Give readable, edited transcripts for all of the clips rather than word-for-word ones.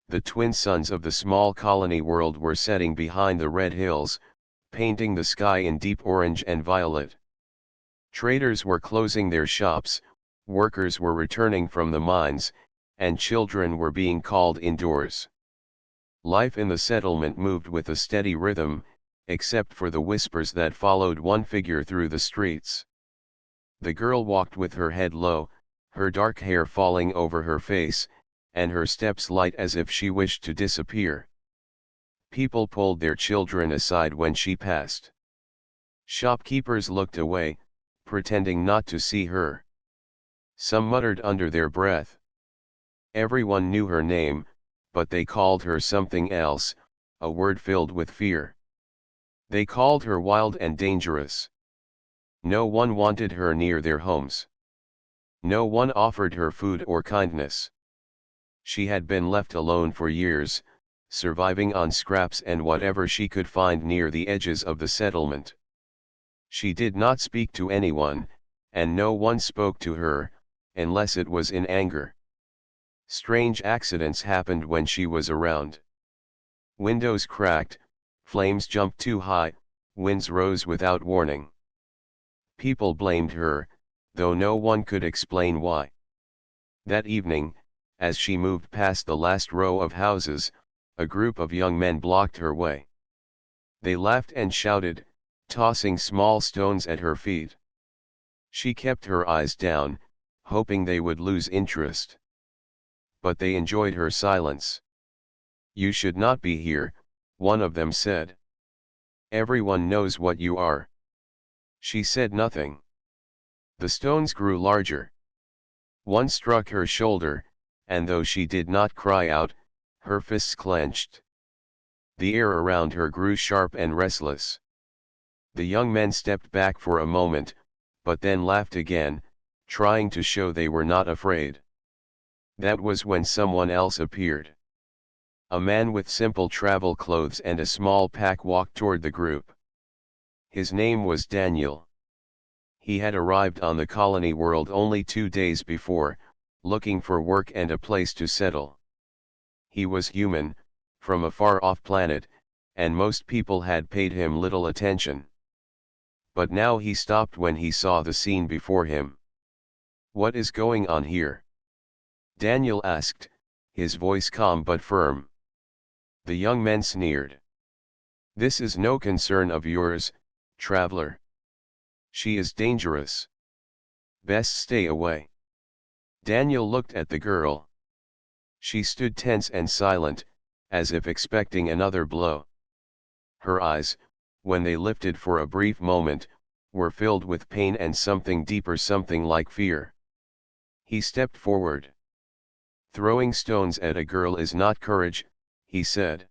the twin suns of the small colony world were setting behind the red hills, painting the sky in deep orange and violet. Traders were closing their shops, workers were returning from the mines, and children were being called indoors. Life in the settlement moved with a steady rhythm, except for the whispers that followed one figure through the streets. The girl walked with her head low, her dark hair falling over her face, and her steps light as if she wished to disappear. People pulled their children aside when she passed. Shopkeepers looked away, pretending not to see her. Some muttered under their breath. Everyone knew her name, but they called her something else, a word filled with fear. They called her wild and dangerous. No one wanted her near their homes. No one offered her food or kindness. She had been left alone for years, surviving on scraps and whatever she could find near the edges of the settlement. She did not speak to anyone, and no one spoke to her, unless it was in anger. Strange accidents happened when she was around. Windows cracked, flames jumped too high, winds rose without warning. People blamed her, though no one could explain why. That evening, as she moved past the last row of houses, a group of young men blocked her way. They laughed and shouted, tossing small stones at her feet. She kept her eyes down, hoping they would lose interest. But they enjoyed her silence. "You should not be here," one of them said. "Everyone knows what you are." She said nothing. The stones grew larger. One struck her shoulder, and though she did not cry out, her fists clenched. The air around her grew sharp and restless. The young men stepped back for a moment, but then laughed again, trying to show they were not afraid. That was when someone else appeared. A man with simple travel clothes and a small pack walked toward the group. His name was Daniel. He had arrived on the colony world only 2 days before, looking for work and a place to settle. He was human, from a far-off planet, and most people had paid him little attention. But now he stopped when he saw the scene before him. "What is going on here?" Daniel asked, his voice calm but firm. The young men sneered. "This is no concern of yours, traveler. She is dangerous. Best stay away." Daniel looked at the girl. She stood tense and silent, as if expecting another blow. Her eyes, when they lifted for a brief moment, were filled with pain and something deeper, something like fear. He stepped forward. "Throwing stones at a girl is not courage," he said.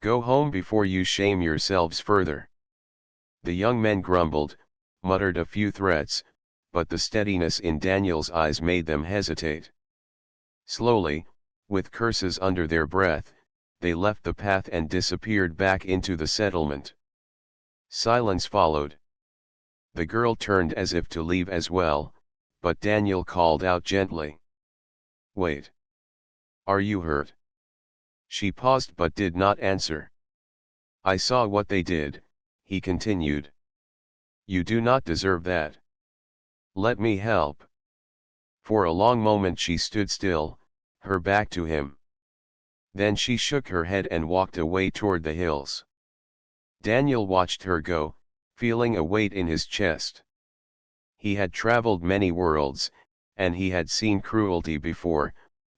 "Go home before you shame yourselves further." The young men grumbled, muttered a few threats, but the steadiness in Daniel's eyes made them hesitate. Slowly, with curses under their breath, they left the path and disappeared back into the settlement. Silence followed. The girl turned as if to leave as well, but Daniel called out gently, "Wait. Are you hurt?" She paused but did not answer. "I saw what they did," he continued. "You do not deserve that. Let me help." For a long moment she stood still, her back to him. Then she shook her head and walked away toward the hills. Daniel watched her go, feeling a weight in his chest. He had traveled many worlds, and he had seen cruelty before,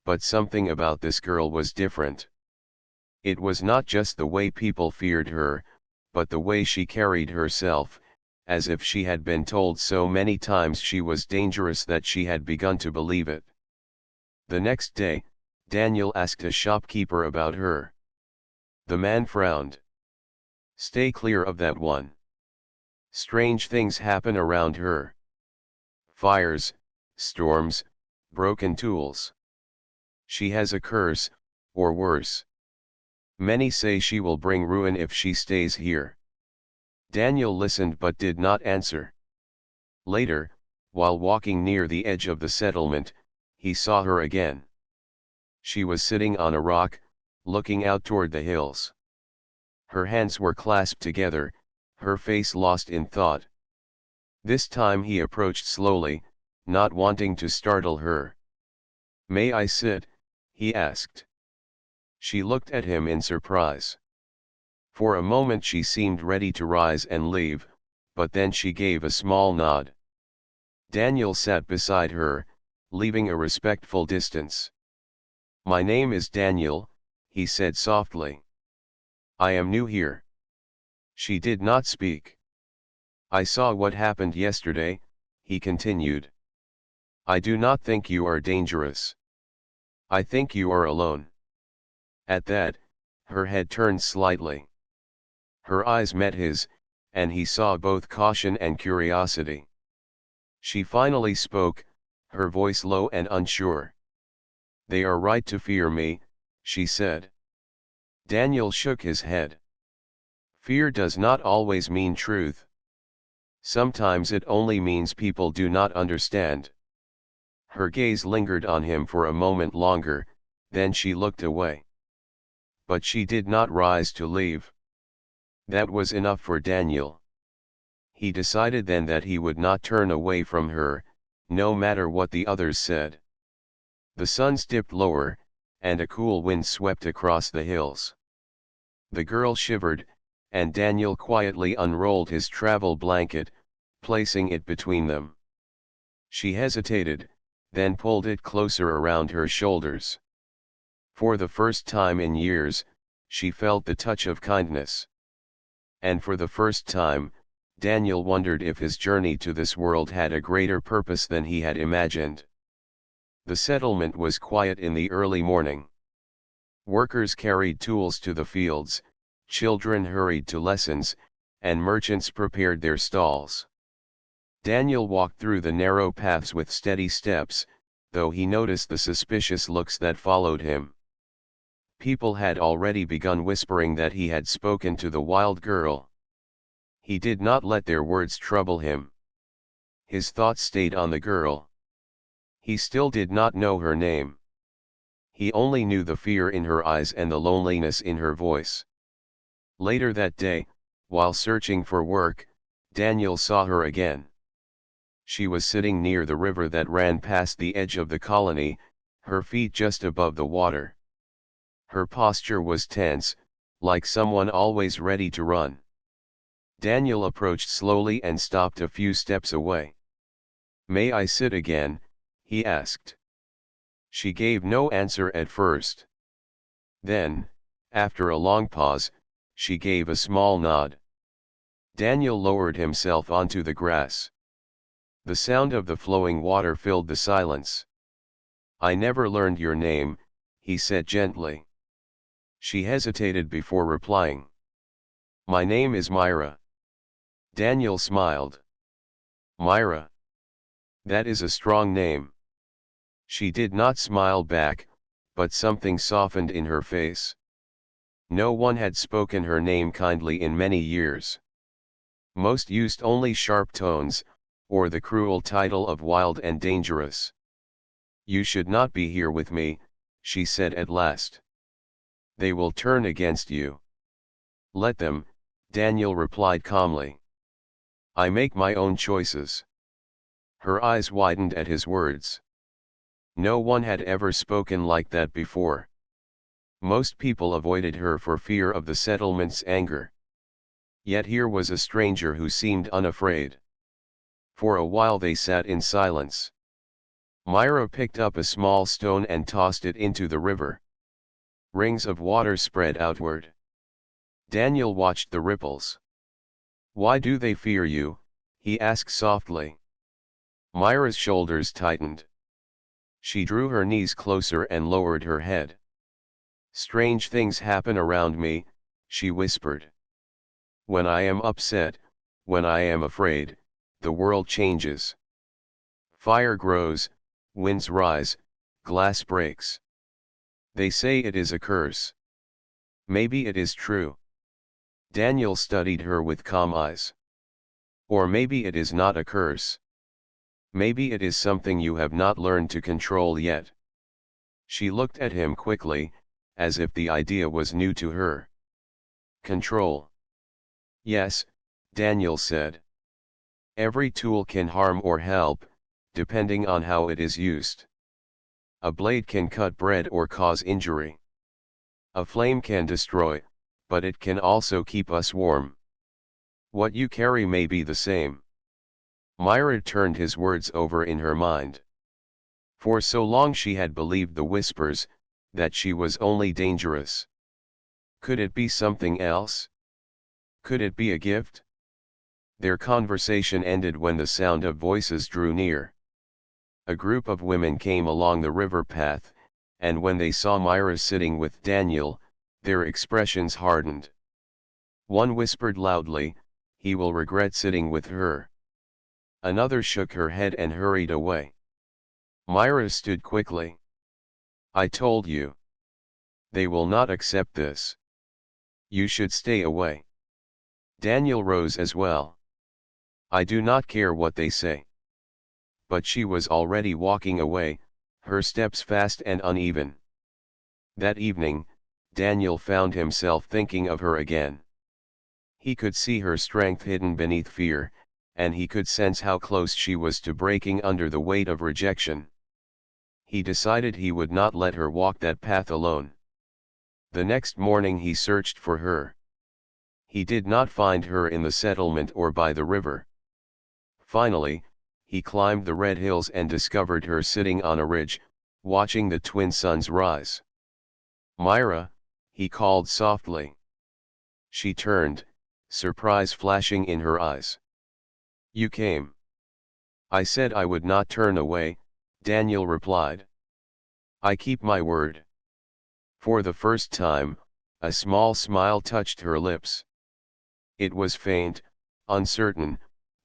but something about this girl was different. It was not just the way people feared her, but the way she carried herself, as if she had been told so many times she was dangerous that she had begun to believe it. The next day, Daniel asked a shopkeeper about her. The man frowned. "Stay clear of that one. Strange things happen around her. Fires, storms, broken tools. She has a curse, or worse. Many say she will bring ruin if she stays here." Daniel listened but did not answer. Later, while walking near the edge of the settlement, he saw her again. She was sitting on a rock, looking out toward the hills. Her hands were clasped together, her face lost in thought. This time he approached slowly, not wanting to startle her. "May I sit?" he asked. She looked at him in surprise. For a moment she seemed ready to rise and leave, but then she gave a small nod. Daniel sat beside her, leaving a respectful distance. "My name is Daniel," he said softly. "I am new here." She did not speak. "I saw what happened yesterday," he continued. "I do not think you are dangerous. I think you are alone." At that, her head turned slightly. Her eyes met his, and he saw both caution and curiosity. She finally spoke, her voice low and unsure. "They are right to fear me," she said. Daniel shook his head. "Fear does not always mean truth. Sometimes it only means people do not understand." Her gaze lingered on him for a moment longer, then she looked away. But she did not rise to leave. That was enough for Daniel. He decided then that he would not turn away from her, no matter what the others said. The sun dipped lower, and a cool wind swept across the hills. The girl shivered, and Daniel quietly unrolled his travel blanket, placing it between them. She hesitated, then pulled it closer around her shoulders. For the first time in years, she felt the touch of kindness. And for the first time, Daniel wondered if his journey to this world had a greater purpose than he had imagined. The settlement was quiet in the early morning. Workers carried tools to the fields, children hurried to lessons, and merchants prepared their stalls. Daniel walked through the narrow paths with steady steps, though he noticed the suspicious looks that followed him. People had already begun whispering that he had spoken to the wild girl. He did not let their words trouble him. His thoughts stayed on the girl. He still did not know her name. He only knew the fear in her eyes and the loneliness in her voice. Later that day, while searching for work, Daniel saw her again. She was sitting near the river that ran past the edge of the colony, her feet just above the water. Her posture was tense, like someone always ready to run. Daniel approached slowly and stopped a few steps away. "May I sit again?" he asked. She gave no answer at first. Then, after a long pause, she gave a small nod. Daniel lowered himself onto the grass. The sound of the flowing water filled the silence. "I never learned your name," he said gently. She hesitated before replying. "My name is Myra." Daniel smiled. "Myra. That is a strong name." She did not smile back, but something softened in her face. No one had spoken her name kindly in many years. Most used only sharp tones, or the cruel title of wild and dangerous. "You should not be here with me," she said at last. "They will turn against you." "Let them," Daniel replied calmly. "I make my own choices." Her eyes widened at his words. No one had ever spoken like that before. Most people avoided her for fear of the settlement's anger. Yet here was a stranger who seemed unafraid. For a while they sat in silence. Myra picked up a small stone and tossed it into the river. Rings of water spread outward. Daniel watched the ripples. "Why do they fear you?" he asked softly. Myra's shoulders tightened. She drew her knees closer and lowered her head. "Strange things happen around me," she whispered. "When I am upset, when I am afraid, the world changes. Fire grows, winds rise, glass breaks. They say it is a curse. Maybe it is true." Daniel studied her with calm eyes. "Or maybe it is not a curse. Maybe it is something you have not learned to control yet." She looked at him quickly, as if the idea was new to her. Control. Yes, Daniel said. Every tool can harm or help, depending on how it is used. A blade can cut bread or cause injury. A flame can destroy, but it can also keep us warm. What you carry may be the same. Myra turned his words over in her mind. For so long she had believed the whispers, that she was only dangerous. Could it be something else? Could it be a gift? Their conversation ended when the sound of voices drew near. A group of women came along the river path, and when they saw Myra sitting with Daniel, their expressions hardened. One whispered loudly, "He will regret sitting with her." Another shook her head and hurried away. Myra stood quickly. "I told you. They will not accept this. You should stay away." Daniel rose as well. "I do not care what they say." But she was already walking away, her steps fast and uneven. That evening, Daniel found himself thinking of her again. He could see her strength hidden beneath fear, and he could sense how close she was to breaking under the weight of rejection. He decided he would not let her walk that path alone. The next morning he searched for her. He did not find her in the settlement or by the river. Finally, he climbed the red hills and discovered her sitting on a ridge, watching the twin suns rise. "Myra," he called softly. She turned, surprise flashing in her eyes. "You came." "I said I would not turn away," Daniel replied. "I keep my word." For the first time, a small smile touched her lips. It was faint, uncertain,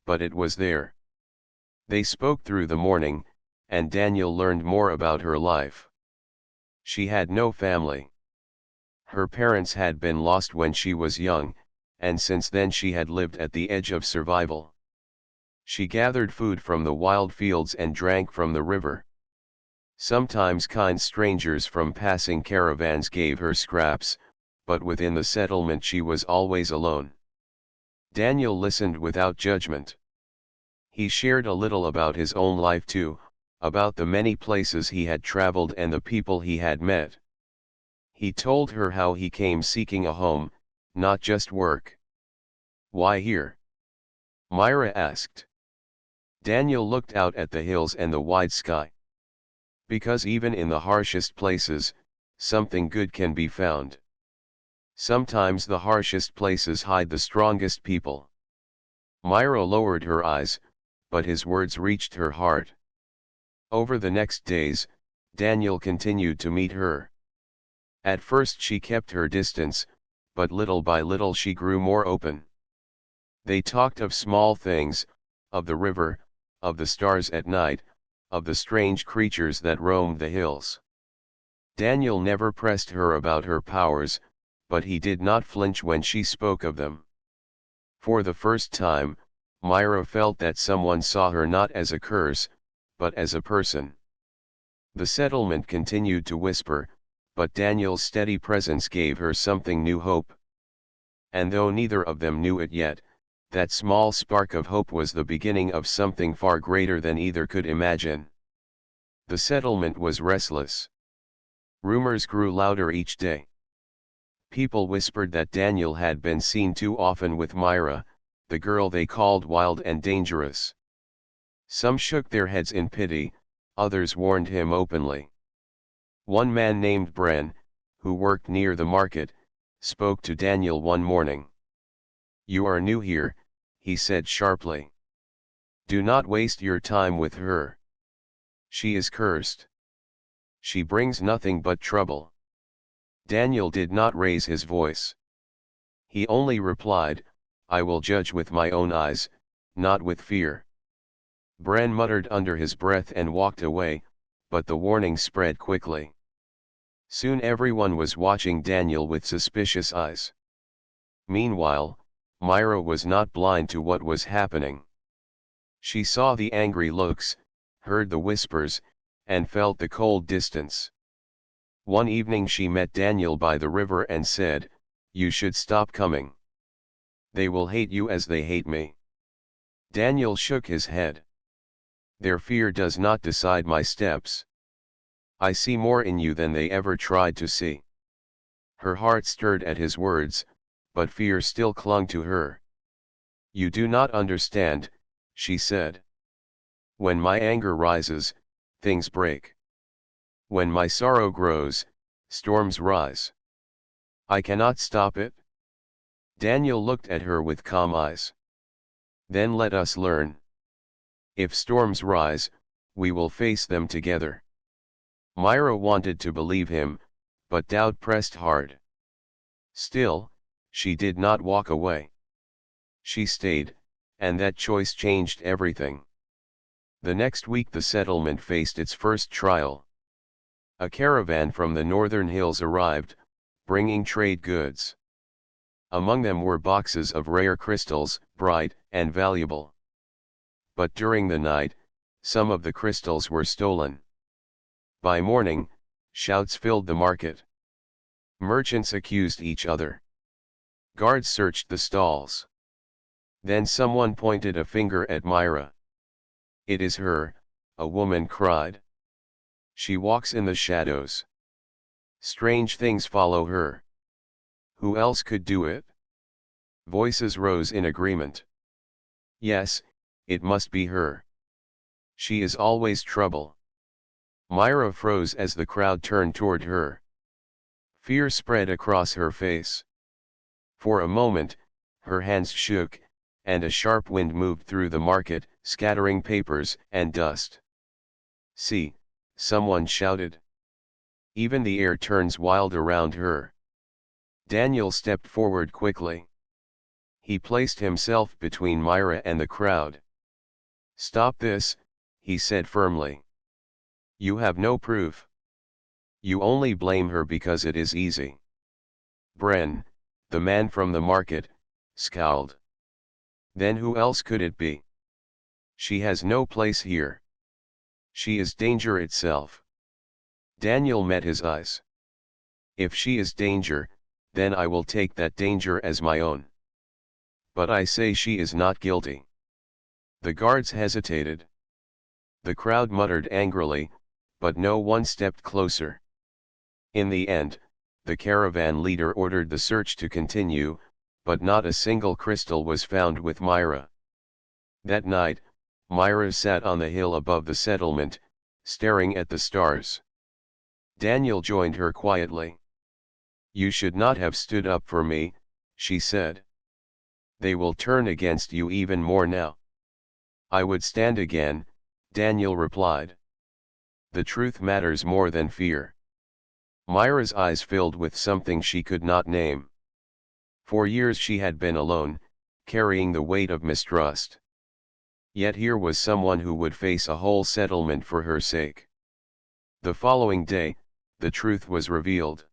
but it was there. They spoke through the morning, and Daniel learned more about her life. She had no family. Her parents had been lost when she was young, and since then she had lived at the edge of survival. She gathered food from the wild fields and drank from the river. Sometimes kind strangers from passing caravans gave her scraps, but within the settlement she was always alone. Daniel listened without judgment. He shared a little about his own life too, about the many places he had traveled and the people he had met. He told her how he came seeking a home, not just work. "Why here?" Myra asked. Daniel looked out at the hills and the wide sky. "Because even in the harshest places, something good can be found. Sometimes the harshest places hide the strongest people." Myra lowered her eyes, but his words reached her heart. Over the next days, Daniel continued to meet her. At first she kept her distance, but little by little she grew more open. They talked of small things, of the river, of the stars at night, of the strange creatures that roamed the hills. Daniel never pressed her about her powers, but he did not flinch when she spoke of them. For the first time, Myra felt that someone saw her not as a curse, but as a person. The settlement continued to whisper, but Daniel's steady presence gave her something new: hope. And though neither of them knew it yet, that small spark of hope was the beginning of something far greater than either could imagine. The settlement was restless. Rumors grew louder each day. People whispered that Daniel had been seen too often with Myra, the girl they called wild and dangerous. Some shook their heads in pity, others warned him openly. One man named Bren, who worked near the market, spoke to Daniel one morning. "You are new here," he said sharply. "Do not waste your time with her. She is cursed. She brings nothing but trouble." Daniel did not raise his voice. He only replied, "I will judge with my own eyes, not with fear." Bren muttered under his breath and walked away, but the warning spread quickly. Soon everyone was watching Daniel with suspicious eyes. Meanwhile, Myra was not blind to what was happening. She saw the angry looks, heard the whispers, and felt the cold distance. One evening she met Daniel by the river and said, "You should stop coming. They will hate you as they hate me." Daniel shook his head. "Their fear does not decide my steps. I see more in you than they ever tried to see." Her heart stirred at his words, but fear still clung to her. "You do not understand," she said. "When my anger rises, things break. When my sorrow grows, storms rise. I cannot stop it." Daniel looked at her with calm eyes. "Then let us learn. If storms rise, we will face them together." Myra wanted to believe him, but doubt pressed hard. Still, she did not walk away. She stayed, and that choice changed everything. The next week the settlement faced its first trial. A caravan from the northern hills arrived, bringing trade goods. Among them were boxes of rare crystals, bright and valuable. But during the night, some of the crystals were stolen. By morning, shouts filled the market. Merchants accused each other. Guards searched the stalls. Then someone pointed a finger at Myra. "It is her," a woman cried. "She walks in the shadows. Strange things follow her. Who else could do it?" Voices rose in agreement. "Yes, it must be her. She is always trouble." Myra froze as the crowd turned toward her. Fear spread across her face. For a moment, her hands shook, and a sharp wind moved through the market, scattering papers and dust. "See," someone shouted. "Even the air turns wild around her." Daniel stepped forward quickly. He placed himself between Myra and the crowd. "Stop this," he said firmly. "You have no proof. You only blame her because it is easy." Bren, the man from the market, scowled. "Then who else could it be? She has no place here. She is danger itself." Daniel met his eyes. "If she is danger, then I will take that danger as my own. But I say she is not guilty." The guards hesitated. The crowd muttered angrily, but no one stepped closer. In the end, the caravan leader ordered the search to continue, but not a single crystal was found with Myra. That night, Myra sat on the hill above the settlement, staring at the stars. Daniel joined her quietly. "You should not have stood up for me," she said. "They will turn against you even more now." "I would stand again," Daniel replied. "The truth matters more than fear." Myra's eyes filled with something she could not name. For years she had been alone, carrying the weight of mistrust. Yet here was someone who would face a whole settlement for her sake. The following day, the truth was revealed.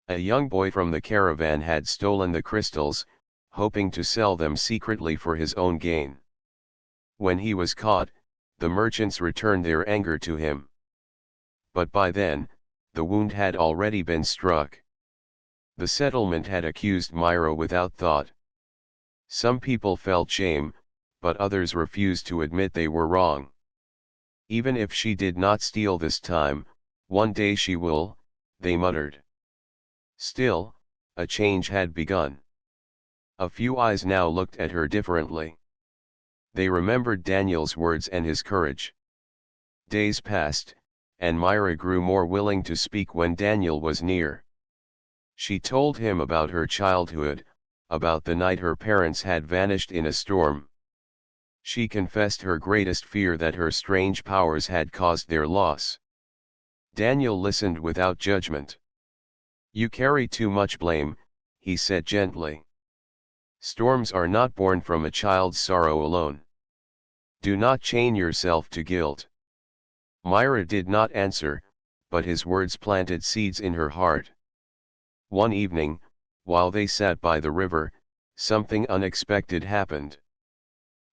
A young boy from the caravan had stolen the crystals, hoping to sell them secretly for his own gain. When he was caught, the merchants returned their anger to him. But by then, the wound had already been struck. The settlement had accused Myra without thought. Some people felt shame, but others refused to admit they were wrong. "Even if she did not steal this time, one day she will," they muttered. Still, a change had begun. A few eyes now looked at her differently. They remembered Daniel's words and his courage. Days passed, and Myra grew more willing to speak when Daniel was near. She told him about her childhood, about the night her parents had vanished in a storm. She confessed her greatest fear, that her strange powers had caused their loss. Daniel listened without judgment. "You carry too much blame," he said gently. "Storms are not born from a child's sorrow alone. Do not chain yourself to guilt." Myra did not answer, but his words planted seeds in her heart. One evening, while they sat by the river, something unexpected happened.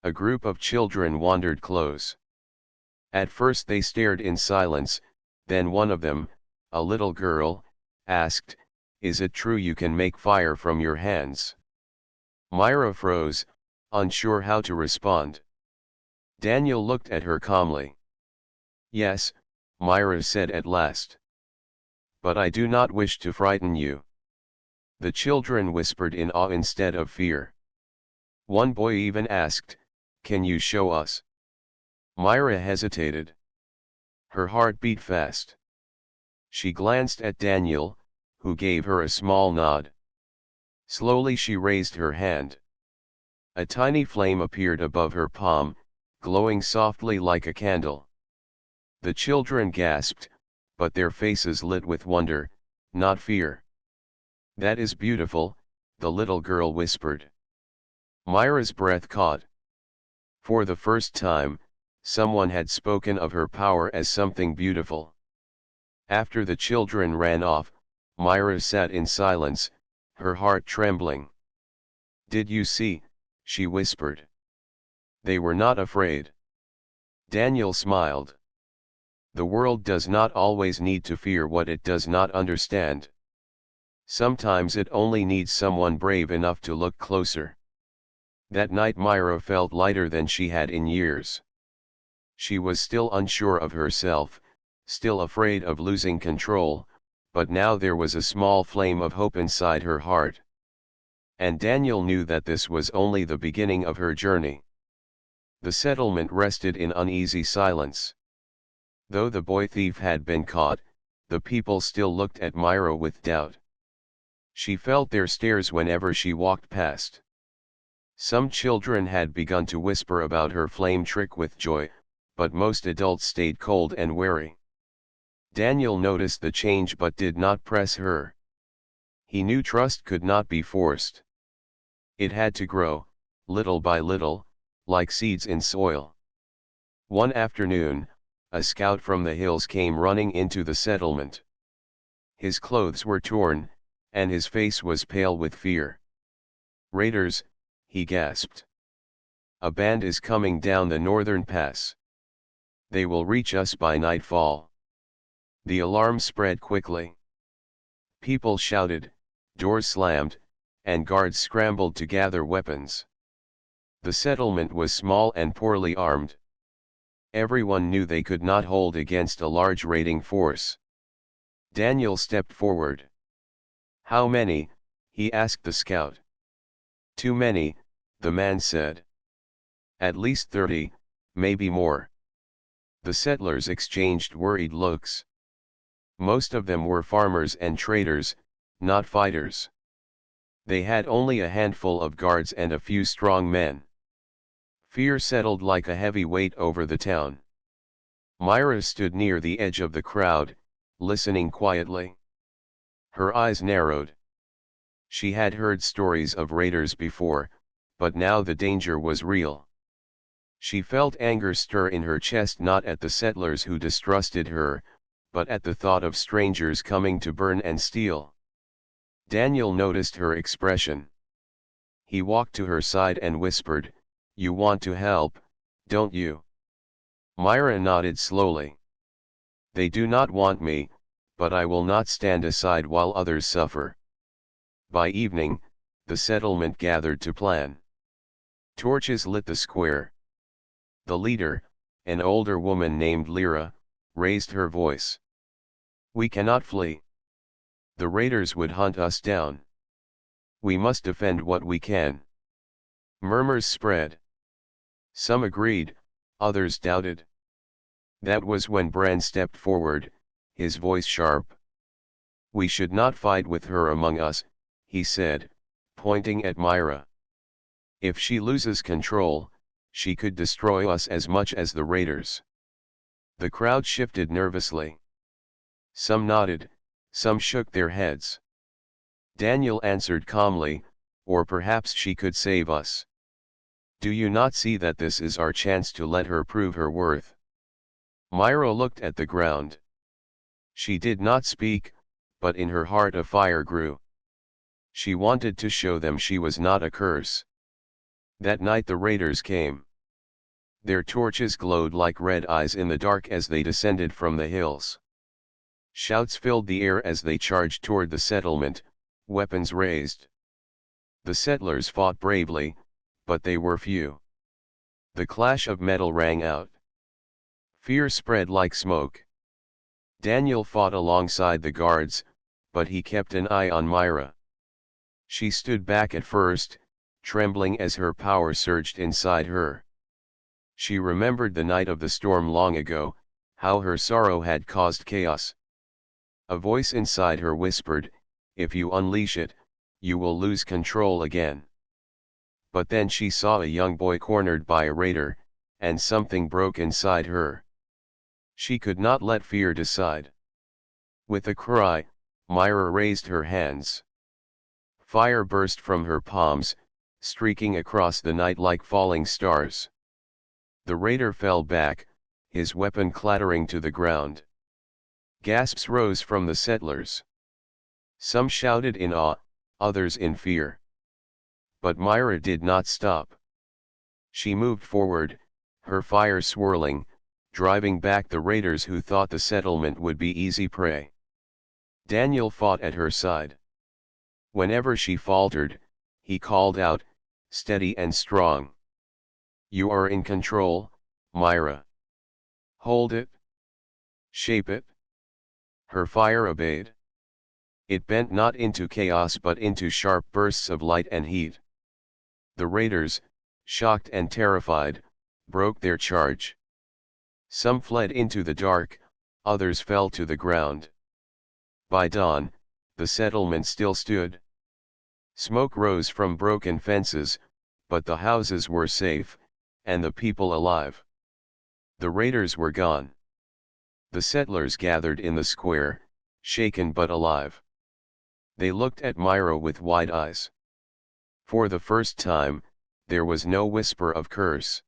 A group of children wandered close. At first they stared in silence, then one of them, a little girl, asked, "Is it true you can make fire from your hands?" Myra froze, unsure how to respond. Daniel looked at her calmly. "Yes," Myra said at last. "But I do not wish to frighten you." The children whispered in awe instead of fear. One boy even asked, "Can you show us?" Myra hesitated. Her heart beat fast. She glanced at Daniel, who gave her a small nod. Slowly she raised her hand. A tiny flame appeared above her palm, glowing softly like a candle. The children gasped, but their faces lit with wonder, not fear. "That is beautiful," the little girl whispered. Myra's breath caught. For the first time, someone had spoken of her power as something beautiful. After the children ran off, Myra sat in silence, her heart trembling. "Did you see?" she whispered. "They were not afraid." Daniel smiled. The world does not always need to fear what it does not understand. Sometimes it only needs someone brave enough to look closer. That night Myra felt lighter than she had in years. She was still unsure of herself, still afraid of losing control, but now there was a small flame of hope inside her heart. And Daniel knew that this was only the beginning of her journey. The settlement rested in uneasy silence. Though the boy thief had been caught, the people still looked at Myra with doubt. She felt their stares whenever she walked past. Some children had begun to whisper about her flame trick with joy, but most adults stayed cold and wary. Daniel noticed the change but did not press her. He knew trust could not be forced. It had to grow, little by little, like seeds in soil. One afternoon, a scout from the hills came running into the settlement. His clothes were torn, and his face was pale with fear. "Raiders," he gasped. "A band is coming down the northern pass. They will reach us by nightfall." The alarm spread quickly. People shouted, doors slammed, and guards scrambled to gather weapons. The settlement was small and poorly armed. Everyone knew they could not hold against a large raiding force. Daniel stepped forward. "How many?" he asked the scout. "Too many," the man said. "At least 30, maybe more." The settlers exchanged worried looks. Most of them were farmers and traders, not fighters. They had only a handful of guards and a few strong men. Fear settled like a heavy weight over the town. Myra stood near the edge of the crowd, listening quietly. Her eyes narrowed. She had heard stories of raiders before, but now the danger was real. She felt anger stir in her chest, not at the settlers who distrusted her, but at the thought of strangers coming to burn and steal. Daniel noticed her expression. He walked to her side and whispered, "You want to help, don't you?" Myra nodded slowly. "They do not want me, but I will not stand aside while others suffer." By evening, the settlement gathered to plan. Torches lit the square. The leader, an older woman named Lyra, raised her voice. "We cannot flee. The raiders would hunt us down. We must defend what we can." Murmurs spread. Some agreed, others doubted. That was when Bran stepped forward, his voice sharp. "We should not fight with her among us," he said, pointing at Myra. "If she loses control, she could destroy us as much as the raiders." The crowd shifted nervously. Some nodded, some shook their heads. Daniel answered calmly, "Or perhaps she could save us. Do you not see that this is our chance to let her prove her worth?" Myra looked at the ground. She did not speak, but in her heart a fire grew. She wanted to show them she was not a curse. That night the raiders came. Their torches glowed like red eyes in the dark as they descended from the hills. Shouts filled the air as they charged toward the settlement, weapons raised. The settlers fought bravely, but they were few. The clash of metal rang out. Fear spread like smoke. Daniel fought alongside the guards, but he kept an eye on Myra. She stood back at first, trembling as her power surged inside her. She remembered the night of the storm long ago, how her sorrow had caused chaos. A voice inside her whispered, "If you unleash it, you will lose control again." But then she saw a young boy cornered by a raider, and something broke inside her. She could not let fear decide. With a cry, Myra raised her hands. Fire burst from her palms, streaking across the night like falling stars. The raider fell back, his weapon clattering to the ground. Gasps rose from the settlers. Some shouted in awe, others in fear. But Myra did not stop. She moved forward, her fire swirling, driving back the raiders who thought the settlement would be easy prey. Daniel fought at her side. Whenever she faltered, he called out, "Steady and strong. You are in control, Myra. Hold it. Shape it." Her fire obeyed. It bent not into chaos but into sharp bursts of light and heat. The raiders, shocked and terrified, broke their charge. Some fled into the dark, others fell to the ground. By dawn, the settlement still stood. Smoke rose from broken fences, but the houses were safe, and the people alive. The raiders were gone. The settlers gathered in the square, shaken but alive. They looked at Myra with wide eyes. For the first time, there was no whisper of curse.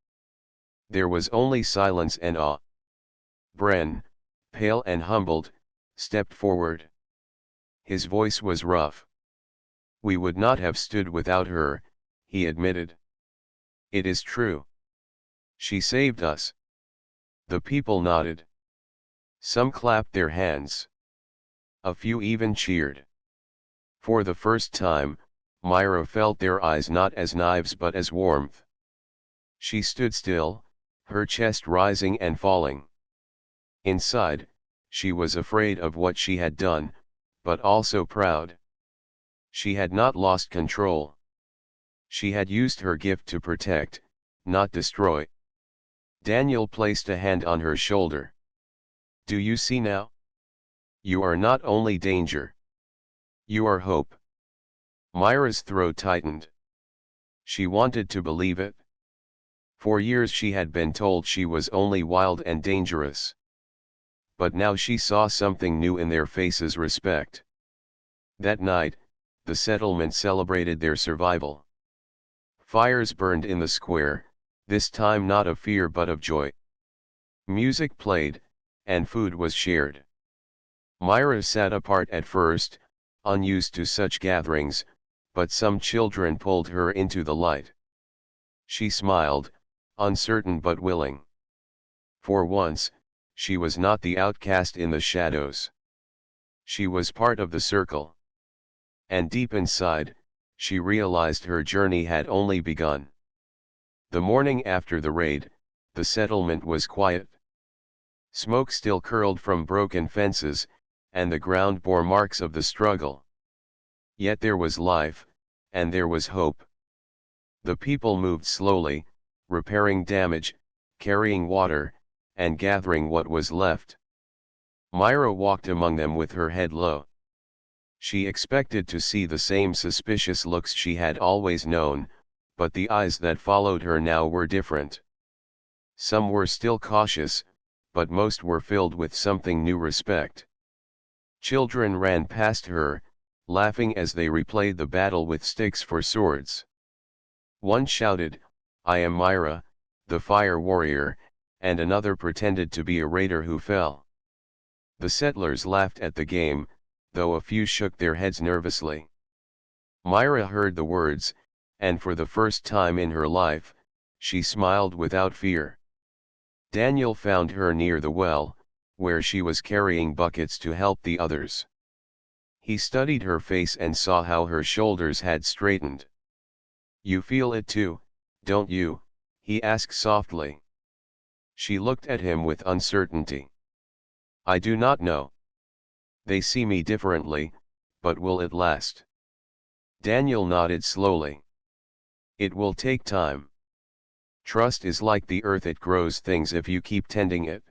There was only silence and awe. Bren, pale and humbled, stepped forward. His voice was rough. "We would not have stood without her," he admitted. "It is true. She saved us." The people nodded. Some clapped their hands. A few even cheered. For the first time, Myra felt their eyes not as knives but as warmth. She stood still, her chest rising and falling. Inside, she was afraid of what she had done, but also proud. She had not lost control. She had used her gift to protect, not destroy. Daniel placed a hand on her shoulder. "Do you see now? You are not only danger. You are hope." Myra's throat tightened. She wanted to believe it. For years she had been told she was only wild and dangerous. But now she saw something new in their faces: respect. That night, the settlement celebrated their survival. Fires burned in the square, this time not of fear but of joy. Music played, and food was shared. Myra sat apart at first, unused to such gatherings, but some children pulled her into the light. She smiled, uncertain but willing. For once, she was not the outcast in the shadows. She was part of the circle. And deep inside, she realized her journey had only begun. The morning after the raid, the settlement was quiet. Smoke still curled from broken fences, and the ground bore marks of the struggle. Yet there was life, and there was hope. The people moved slowly, repairing damage, carrying water, and gathering what was left. Myra walked among them with her head low. She expected to see the same suspicious looks she had always known, but the eyes that followed her now were different. Some were still cautious, but most were filled with something new: respect. Children ran past her, laughing as they replayed the battle with sticks for swords. One shouted, "I am Myra, the fire warrior," and another pretended to be a raider who fell. The settlers laughed at the game, though a few shook their heads nervously. Myra heard the words, and for the first time in her life, she smiled without fear. Daniel found her near the well, where she was carrying buckets to help the others. He studied her face and saw how her shoulders had straightened. "You feel it too, don't you?" he asked softly. She looked at him with uncertainty. "I do not know. They see me differently, but will it last?" Daniel nodded slowly. "It will take time. Trust is like the earth, it grows things if you keep tending it."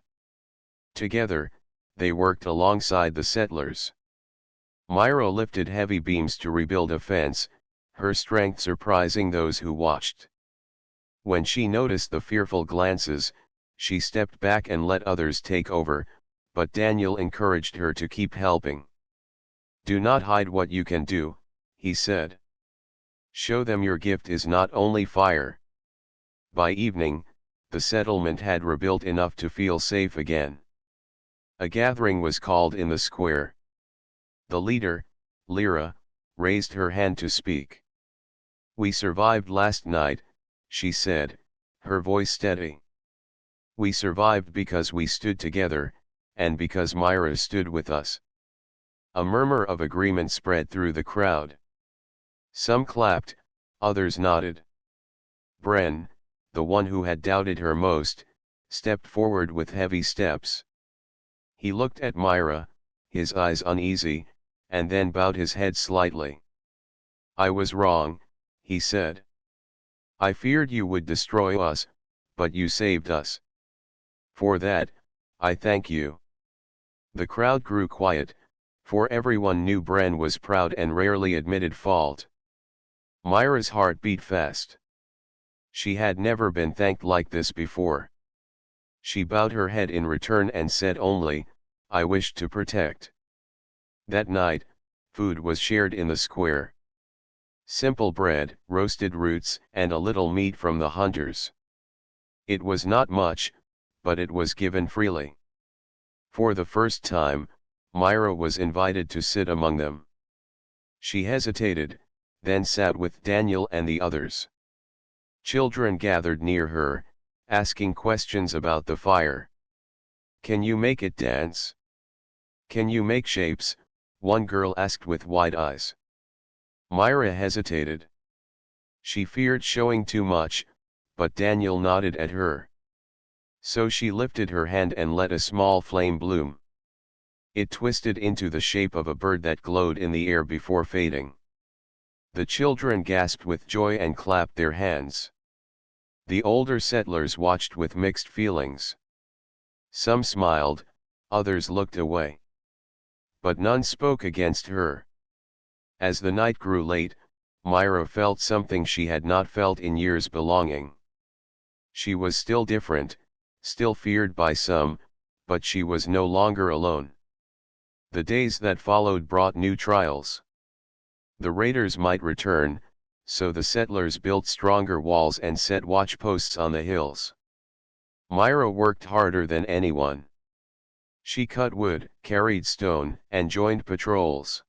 Together, they worked alongside the settlers. Myra lifted heavy beams to rebuild a fence, her strength surprising those who watched. When she noticed the fearful glances, she stepped back and let others take over, but Daniel encouraged her to keep helping. "Do not hide what you can do," he said. "Show them your gift is not only fire." By evening, the settlement had rebuilt enough to feel safe again. A gathering was called in the square. The leader, Lyra, raised her hand to speak. "We survived last night," she said, her voice steady. "We survived because we stood together, and because Myra stood with us." A murmur of agreement spread through the crowd. Some clapped, others nodded. Bren, the one who had doubted her most, stepped forward with heavy steps. He looked at Myra, his eyes uneasy, and then bowed his head slightly. "I was wrong," he said. "I feared you would destroy us, but you saved us. For that, I thank you." The crowd grew quiet, for everyone knew Bren was proud and rarely admitted fault. Myra's heart beat fast. She had never been thanked like this before. She bowed her head in return and said only, "I wish to protect." That night, food was shared in the square. Simple bread, roasted roots, and a little meat from the hunters. It was not much, but it was given freely. For the first time, Myra was invited to sit among them. She hesitated, then sat with Daniel and the others. Children gathered near her, asking questions about the fire. "Can you make it dance? Can you make shapes?" one girl asked with wide eyes. Myra hesitated. She feared showing too much, but Daniel nodded at her. So she lifted her hand and let a small flame bloom. It twisted into the shape of a bird that glowed in the air before fading. The children gasped with joy and clapped their hands. The older settlers watched with mixed feelings. Some smiled, others looked away. But none spoke against her. As the night grew late, Myra felt something she had not felt in years: belonging. She was still different, still feared by some, but she was no longer alone. The days that followed brought new trials. The raiders might return, so the settlers built stronger walls and set watchposts on the hills. Myra worked harder than anyone. She cut wood, carried stone, and joined patrols.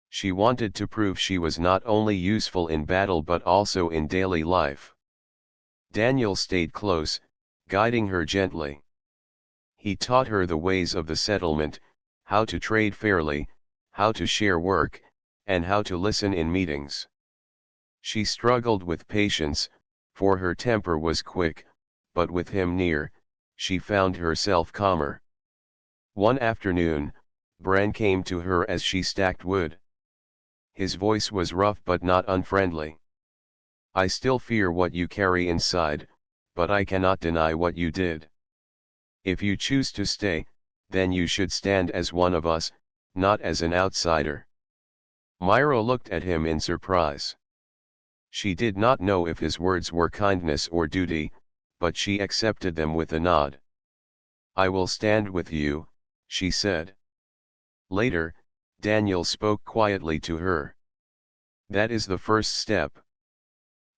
She wanted to prove she was not only useful in battle but also in daily life. Daniel stayed close, guiding her gently. He taught her the ways of the settlement, how to trade fairly, how to share work, and how to listen in meetings. She struggled with patience, for her temper was quick, but with him near, she found herself calmer. One afternoon, Bran came to her as she stacked wood. His voice was rough but not unfriendly. "I still fear what you carry inside, but I cannot deny what you did. If you choose to stay, then you should stand as one of us, not as an outsider." Myra looked at him in surprise. She did not know if his words were kindness or duty, but she accepted them with a nod. "I will stand with you," she said. Later, Daniel spoke quietly to her. "That is the first step.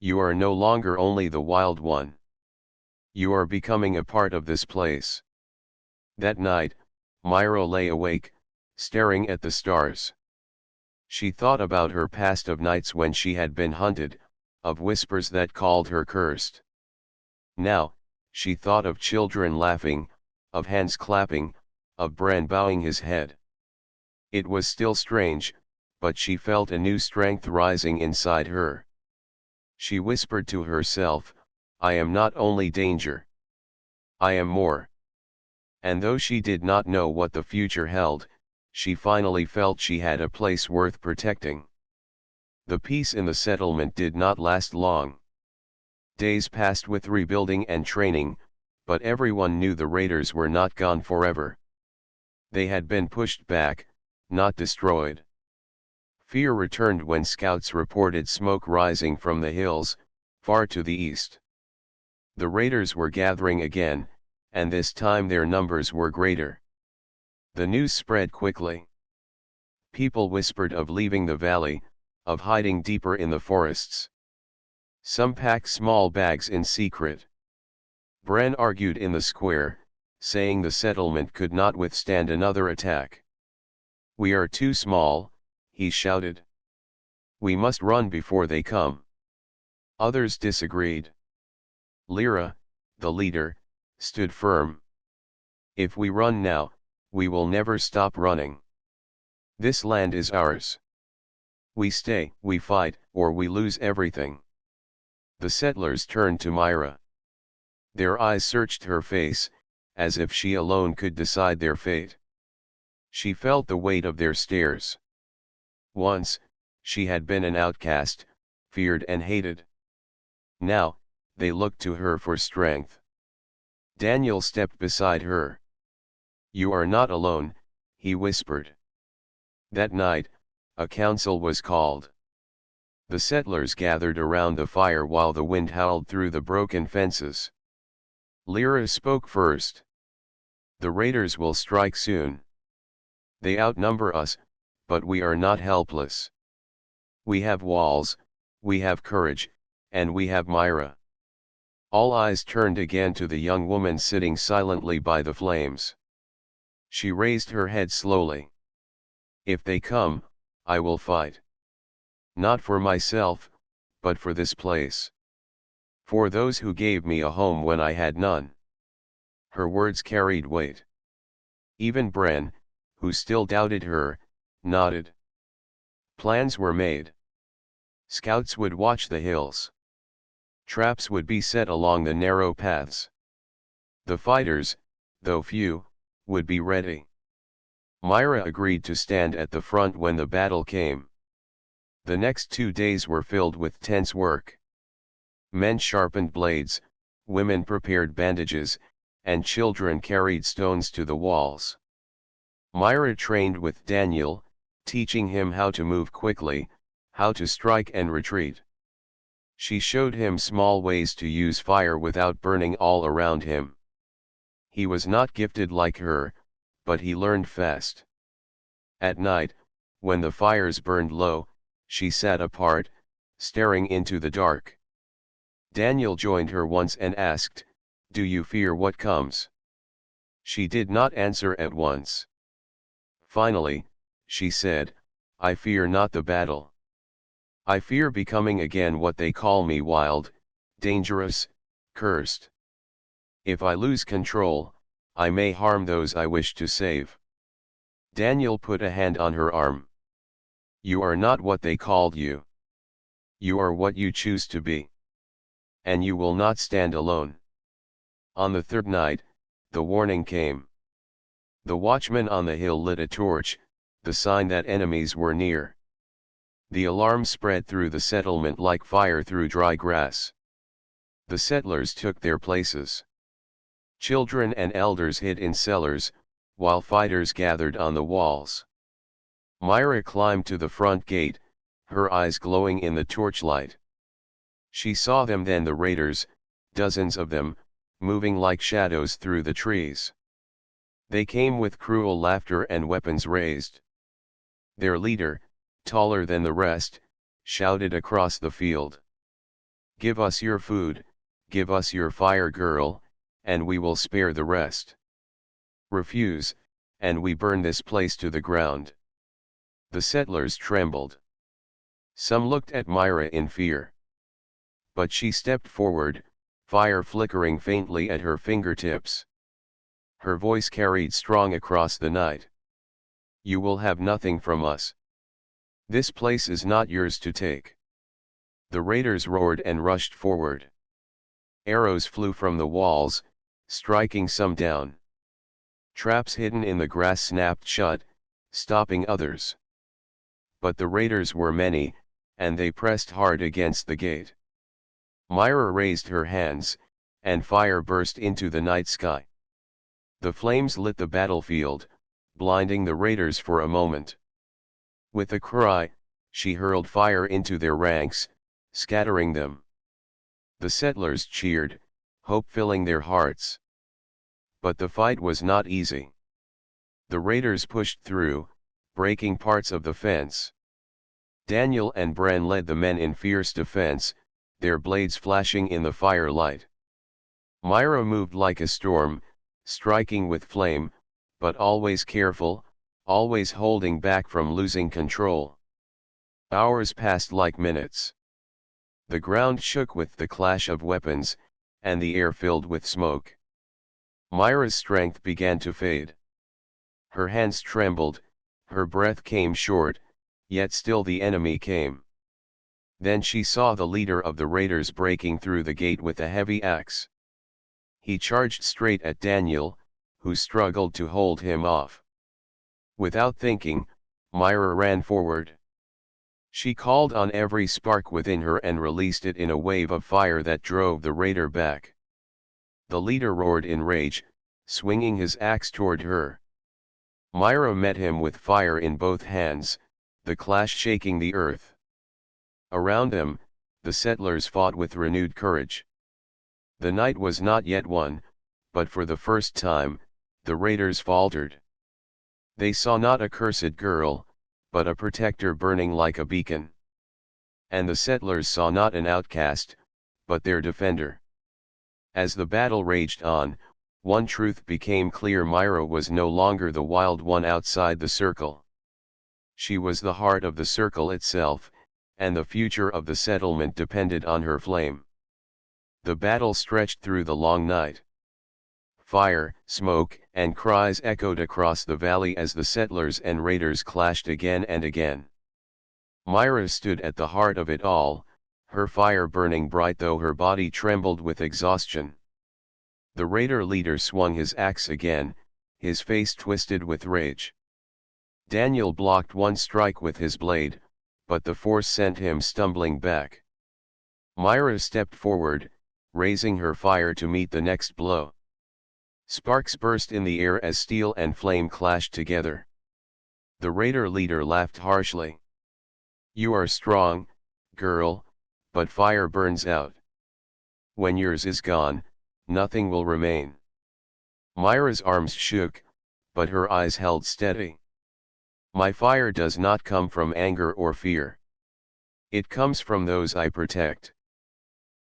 You are no longer only the wild one. You are becoming a part of this place." That night, Myra lay awake, staring at the stars. She thought about her past, of nights when she had been hunted, of whispers that called her cursed. Now, she thought of children laughing, of hands clapping, of Bran bowing his head. It was still strange, but she felt a new strength rising inside her. She whispered to herself, I am not only danger. I am more. And though she did not know what the future held, she finally felt she had a place worth protecting. The peace in the settlement did not last long. Days passed with rebuilding and training, but everyone knew the raiders were not gone forever. They had been pushed back, not destroyed. Fear returned when scouts reported smoke rising from the hills, far to the east. The raiders were gathering again, and this time their numbers were greater. The news spread quickly. People whispered of leaving the valley, of hiding deeper in the forests. Some packed small bags in secret. Bran argued in the square, saying the settlement could not withstand another attack. We are too small, he shouted. We must run before they come. Others disagreed. Lyra, the leader, stood firm. If we run now, we will never stop running. This land is ours. We stay, we fight, or we lose everything. The settlers turned to Myra. Their eyes searched her face, as if she alone could decide their fate. She felt the weight of their stares. Once, she had been an outcast, feared and hated. Now, they looked to her for strength. Daniel stepped beside her. You are not alone, he whispered. That night, a council was called. The settlers gathered around the fire while the wind howled through the broken fences. Lyra spoke first. The raiders will strike soon. They outnumber us, but we are not helpless. We have walls, we have courage, and we have Myra. All eyes turned again to the young woman sitting silently by the flames. She raised her head slowly. If they come, I will fight. Not for myself, but for this place. For those who gave me a home when I had none. Her words carried weight. Even Bran, who still doubted her, nodded. Plans were made. Scouts would watch the hills. Traps would be set along the narrow paths. The fighters, though few, would be ready. Myra agreed to stand at the front when the battle came. The next 2 days were filled with tense work. Men sharpened blades, women prepared bandages, and children carried stones to the walls. Myra trained with Daniel, teaching him how to move quickly, how to strike and retreat. She showed him small ways to use fire without burning all around him. He was not gifted like her, but he learned fast. At night, when the fires burned low, she sat apart, staring into the dark. Daniel joined her once and asked, "Do you fear what comes?" She did not answer at once. Finally, she said, "I fear not the battle. I fear becoming again what they call me: wild, dangerous, cursed. If I lose control, I may harm those I wish to save." Daniel put a hand on her arm. "You are not what they called you. You are what you choose to be. And you will not stand alone." On the third night, the warning came. The watchman on the hill lit a torch, the sign that enemies were near. The alarm spread through the settlement like fire through dry grass. The settlers took their places. Children and elders hid in cellars, while fighters gathered on the walls. Myra climbed to the front gate, her eyes glowing in the torchlight. She saw them then, the raiders, dozens of them, moving like shadows through the trees. They came with cruel laughter and weapons raised. Their leader, taller than the rest, shouted across the field, "Give us your food, give us your fire, girl, and we will spare the rest. Refuse, and we burn this place to the ground." The settlers trembled. Some looked at Myra in fear. But she stepped forward, fire flickering faintly at her fingertips. Her voice carried strong across the night. You will have nothing from us. This place is not yours to take. The raiders roared and rushed forward. Arrows flew from the walls, striking some down. Traps hidden in the grass snapped shut, stopping others. But the raiders were many, and they pressed hard against the gate. Myra raised her hands, and fire burst into the night sky. The flames lit the battlefield, blinding the raiders for a moment. With a cry, she hurled fire into their ranks, scattering them. The settlers cheered, hope filling their hearts. But the fight was not easy. The raiders pushed through, breaking parts of the fence. Daniel and Bran led the men in fierce defense, their blades flashing in the firelight. Myra moved like a storm, striking with flame, but always careful, always holding back from losing control. Hours passed like minutes. The ground shook with the clash of weapons, and the air filled with smoke. Myra's strength began to fade. Her hands trembled, her breath came short, yet still the enemy came. Then she saw the leader of the raiders breaking through the gate with a heavy axe. He charged straight at Daniel, who struggled to hold him off. Without thinking, Myra ran forward. She called on every spark within her and released it in a wave of fire that drove the raider back. The leader roared in rage, swinging his axe toward her. Myra met him with fire in both hands, the clash shaking the earth. Around them, the settlers fought with renewed courage. The night was not yet won, but for the first time, the raiders faltered. They saw not a cursed girl, but a protector burning like a beacon. And the settlers saw not an outcast, but their defender. As the battle raged on, one truth became clear: Myra was no longer the wild one outside the circle. She was the heart of the circle itself, and the future of the settlement depended on her flame. The battle stretched through the long night. Fire, smoke, and cries echoed across the valley as the settlers and raiders clashed again and again. Myra stood at the heart of it all, her fire burning bright though her body trembled with exhaustion. The raider leader swung his axe again, his face twisted with rage. Daniel blocked one strike with his blade, but the force sent him stumbling back. Myra stepped forward, raising her fire to meet the next blow. Sparks burst in the air as steel and flame clashed together. The raider leader laughed harshly. "You are strong, girl, but fire burns out. When yours is gone, nothing will remain." Myra's arms shook, but her eyes held steady. "My fire does not come from anger or fear. It comes from those I protect."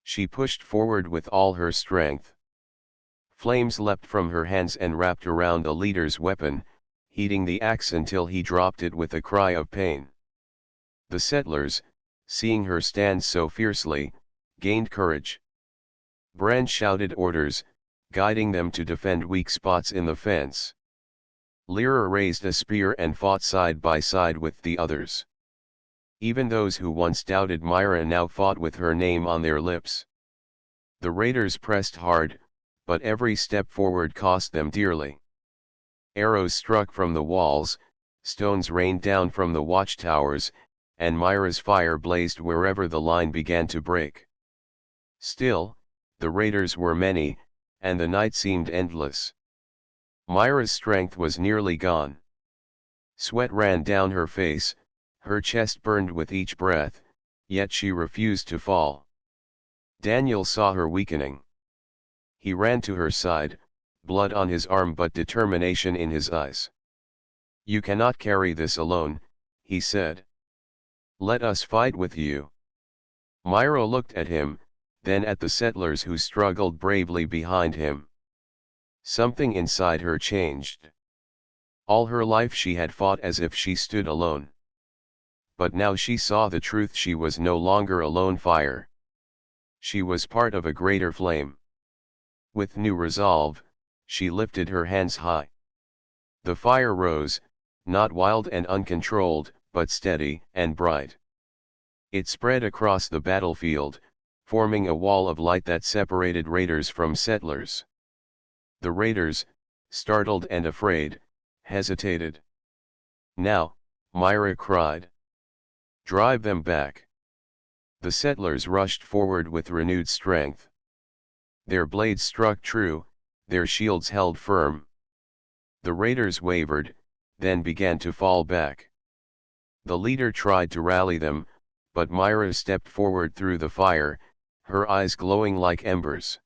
She pushed forward with all her strength. Flames leapt from her hands and wrapped around the leader's weapon, heating the axe until he dropped it with a cry of pain. The settlers, seeing her stand so fiercely, gained courage. Bran shouted orders, guiding them to defend weak spots in the fence. Lyra raised a spear and fought side by side with the others. Even those who once doubted Myra now fought with her name on their lips. The raiders pressed hard, but every step forward cost them dearly. Arrows struck from the walls, stones rained down from the watchtowers, and Myra's fire blazed wherever the line began to break. Still, the raiders were many, and the night seemed endless. Myra's strength was nearly gone. Sweat ran down her face, her chest burned with each breath, yet she refused to fall. Daniel saw her weakening. He ran to her side, blood on his arm but determination in his eyes. "You cannot carry this alone," he said. "Let us fight with you." Myra looked at him, then at the settlers who struggled bravely behind him. Something inside her changed. All her life she had fought as if she stood alone. But now she saw the truth: she was no longer a lone fire. She was part of a greater flame. With new resolve, she lifted her hands high. The fire rose, not wild and uncontrolled, but steady and bright. It spread across the battlefield, forming a wall of light that separated raiders from settlers. The raiders, startled and afraid, hesitated. "Now," Myra cried. "Drive them back." The settlers rushed forward with renewed strength. Their blades struck true, their shields held firm. The raiders wavered, then began to fall back. The leader tried to rally them, but Myra stepped forward through the fire, her eyes glowing like embers.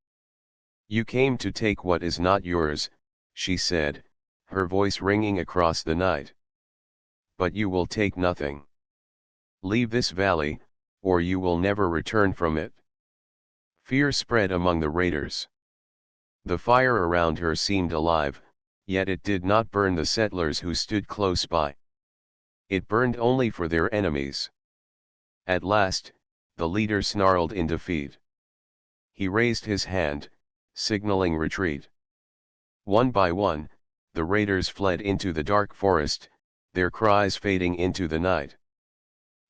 "You came to take what is not yours," she said, her voice ringing across the night. "But you will take nothing. Leave this valley, or you will never return from it." Fear spread among the raiders. The fire around her seemed alive, yet it did not burn the settlers who stood close by. It burned only for their enemies. At last, the leader snarled in defeat. He raised his hand, signaling retreat. One by one, the raiders fled into the dark forest, their cries fading into the night.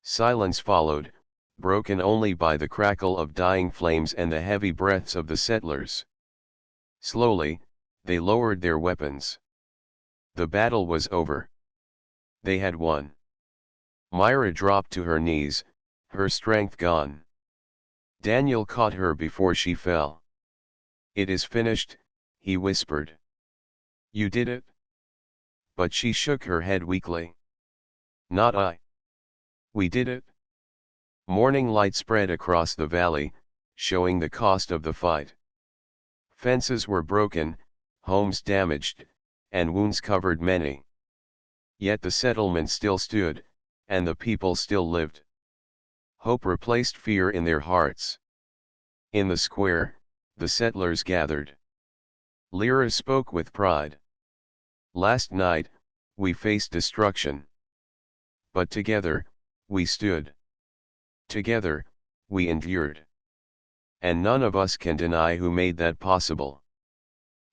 Silence followed, broken only by the crackle of dying flames and the heavy breaths of the settlers. Slowly, they lowered their weapons. The battle was over. They had won. Myra dropped to her knees, her strength gone. Daniel caught her before she fell. "It is finished," he whispered. "You did it?" But she shook her head weakly. "Not I. We did it." Morning light spread across the valley, showing the cost of the fight. Fences were broken, homes damaged, and wounds covered many. Yet the settlement still stood, and the people still lived. Hope replaced fear in their hearts. In the square, the settlers gathered. Lyra spoke with pride. "Last night, we faced destruction. But together, we stood. Together, we endured. And none of us can deny who made that possible."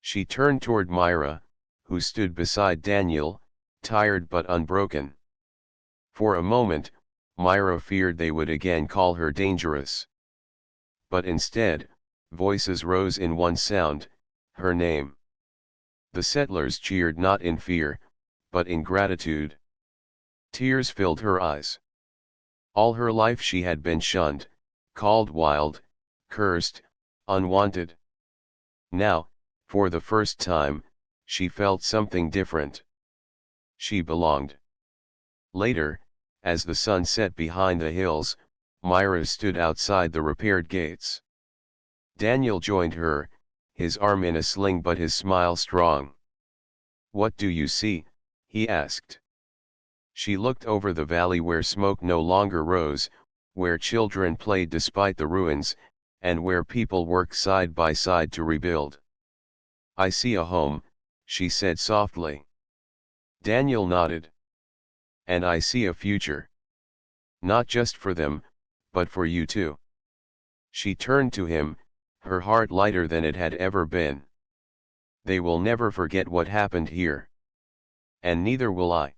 She turned toward Myra, who stood beside Daniel, tired but unbroken. For a moment, Myra feared they would again call her dangerous. But instead, voices rose in one sound, her name. The settlers cheered not in fear, but in gratitude. Tears filled her eyes. All her life she had been shunned, called wild, cursed, unwanted. Now, for the first time, she felt something different. She belonged. Later, as the sun set behind the hills, Myra stood outside the repaired gates. Daniel joined her, his arm in a sling but his smile strong. "What do you see?" he asked. She looked over the valley where smoke no longer rose, where children played despite the ruins, and where people worked side by side to rebuild. "I see a home," she said softly. Daniel nodded. "And I see a future. Not just for them, but for you too." She turned to him, her heart lighter than it had ever been. "They will never forget what happened here. And neither will I."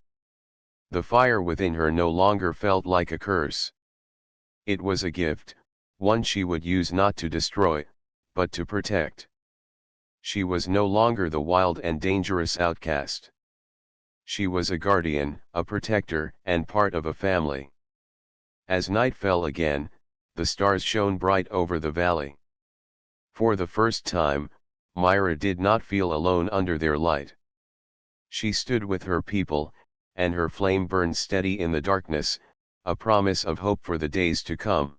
The fire within her no longer felt like a curse. It was a gift, one she would use not to destroy, but to protect. She was no longer the wild and dangerous outcast. She was a guardian, a protector, and part of a family. As night fell again, the stars shone bright over the valley. For the first time, Myra did not feel alone under their light. She stood with her people, and her flame burned steady in the darkness, a promise of hope for the days to come.